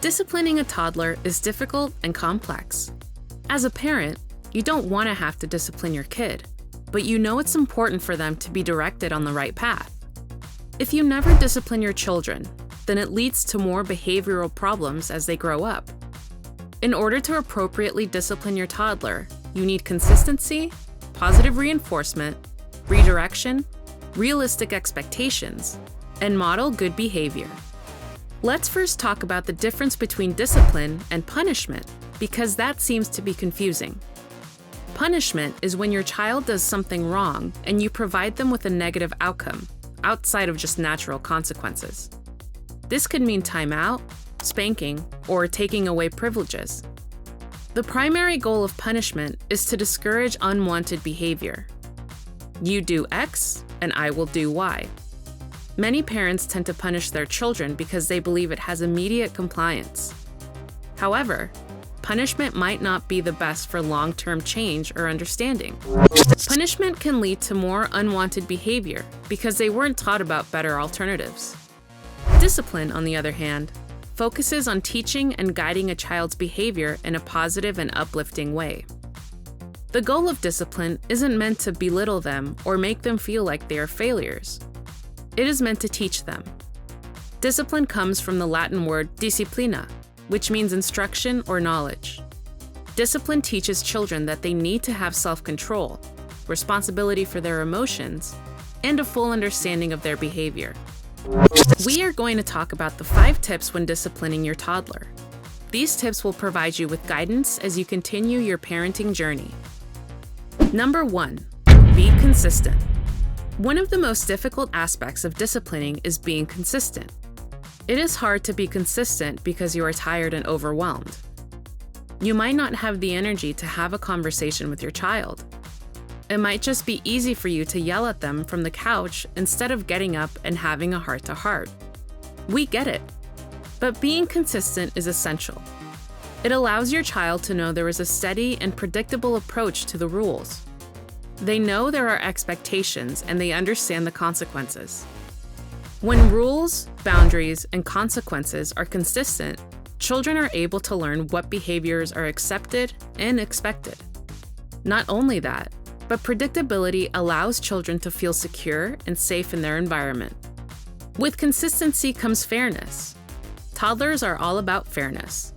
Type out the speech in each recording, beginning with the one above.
Disciplining a toddler is difficult and complex. As a parent, you don't want to have to discipline your kid, but you know it's important for them to be directed on the right path. If you never discipline your children, then it leads to more behavioral problems as they grow up. In order to appropriately discipline your toddler, you need consistency, positive reinforcement, redirection, realistic expectations, and model good behavior. Let's first talk about the difference between discipline and punishment, because that seems to be confusing. Punishment is when your child does something wrong and you provide them with a negative outcome, outside of just natural consequences. This could mean timeout, spanking, or taking away privileges. The primary goal of punishment is to discourage unwanted behavior. You do X, and I will do Y. Many parents tend to punish their children because they believe it has immediate compliance. However, punishment might not be the best for long-term change or understanding. Punishment can lead to more unwanted behavior because they weren't taught about better alternatives. Discipline, on the other hand, focuses on teaching and guiding a child's behavior in a positive and uplifting way. The goal of discipline isn't meant to belittle them or make them feel like they are failures. It is meant to teach them. Discipline comes from the Latin word disciplina, which means instruction or knowledge. Discipline teaches children that they need to have self-control, responsibility for their emotions, and a full understanding of their behavior. We are going to talk about the 5 tips when disciplining your toddler. These tips will provide you with guidance as you continue your parenting journey. Number 1, be consistent. One of the most difficult aspects of disciplining is being consistent. It is hard to be consistent because you are tired and overwhelmed. You might not have the energy to have a conversation with your child. It might just be easy for you to yell at them from the couch instead of getting up and having a heart-to-heart. We get it. But being consistent is essential. It allows your child to know there is a steady and predictable approach to the rules. They know there are expectations and they understand the consequences. When rules, boundaries, and consequences are consistent, children are able to learn what behaviors are accepted and expected. Not only that, but predictability allows children to feel secure and safe in their environment. With consistency comes fairness. Toddlers are all about fairness.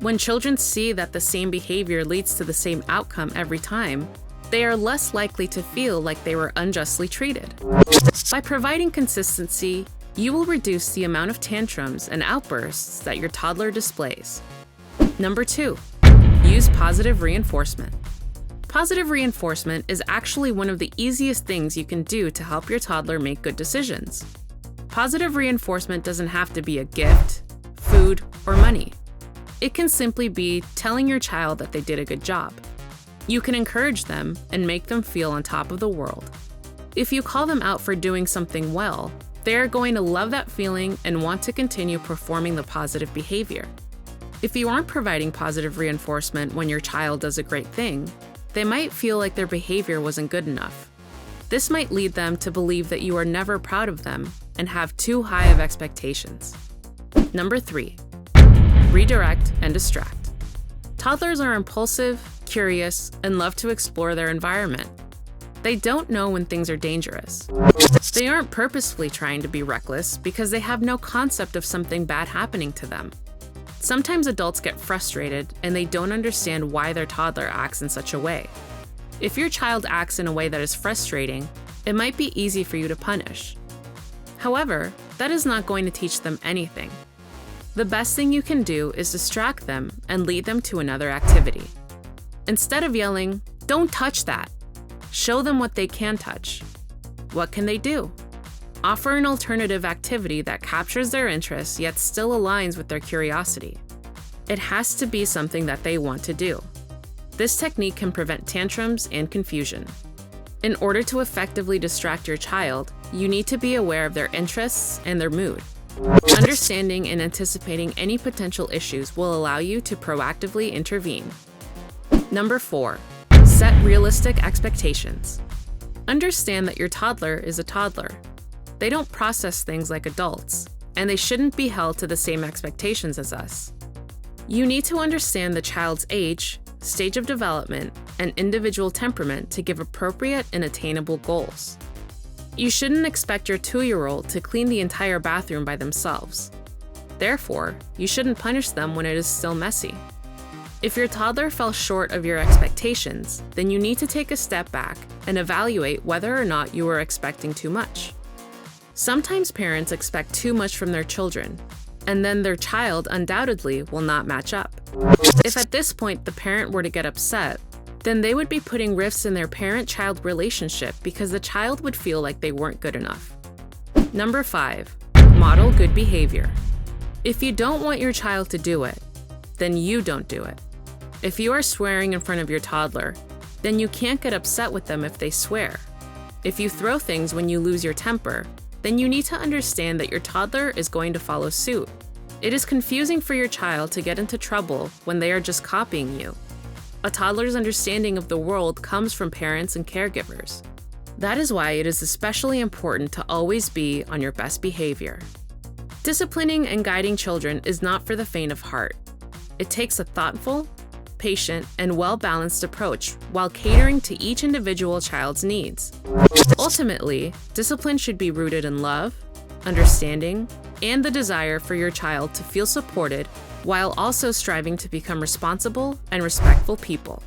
When children see that the same behavior leads to the same outcome every time, they are less likely to feel like they were unjustly treated. By providing consistency, you will reduce the amount of tantrums and outbursts that your toddler displays. Number 2, use positive reinforcement. Positive reinforcement is actually one of the easiest things you can do to help your toddler make good decisions. Positive reinforcement doesn't have to be a gift, food, or money. It can simply be telling your child that they did a good job. You can encourage them and make them feel on top of the world. If you call them out for doing something well, they are going to love that feeling and want to continue performing the positive behavior. If you aren't providing positive reinforcement when your child does a great thing, they might feel like their behavior wasn't good enough. This might lead them to believe that you are never proud of them and have too high of expectations. Number 3, redirect and distract. Toddlers are impulsive, curious, and love to explore their environment. They don't know when things are dangerous. They aren't purposefully trying to be reckless because they have no concept of something bad happening to them. Sometimes adults get frustrated and they don't understand why their toddler acts in such a way. If your child acts in a way that is frustrating, it might be easy for you to punish. However, that is not going to teach them anything. The best thing you can do is distract them and lead them to another activity. Instead of yelling, "Don't touch that," show them what they can touch. What can they do? Offer an alternative activity that captures their interest yet still aligns with their curiosity. It has to be something that they want to do. This technique can prevent tantrums and confusion. In order to effectively distract your child, you need to be aware of their interests and their mood. Understanding and anticipating any potential issues will allow you to proactively intervene. Number 4, set realistic expectations. Understand that your toddler is a toddler. They don't process things like adults. and they shouldn't be held to the same expectations as us. You need to understand the child's age, stage of development, and individual temperament to give appropriate and attainable goals. You shouldn't expect your 2-year-old to clean the entire bathroom by themselves. Therefore, you shouldn't punish them when it is still messy. If your toddler fell short of your expectations, then you need to take a step back and evaluate whether or not you were expecting too much. Sometimes parents expect too much from their children, and then their child undoubtedly will not match up. If at this point the parent were to get upset, then they would be putting rifts in their parent-child relationship because the child would feel like they weren't good enough. Number 5, model good behavior. If you don't want your child to do it, then you don't do it. If you are swearing in front of your toddler, then you can't get upset with them if they swear. If you throw things when you lose your temper, then you need to understand that your toddler is going to follow suit. It is confusing for your child to get into trouble when they are just copying you. A toddler's understanding of the world comes from parents and caregivers. That is why it is especially important to always be on your best behavior. Disciplining and guiding children is not for the faint of heart. It takes a thoughtful, patient, and well-balanced approach while catering to each individual child's needs. Ultimately, discipline should be rooted in love, understanding, and the desire for your child to feel supported while also striving to become responsible and respectful people.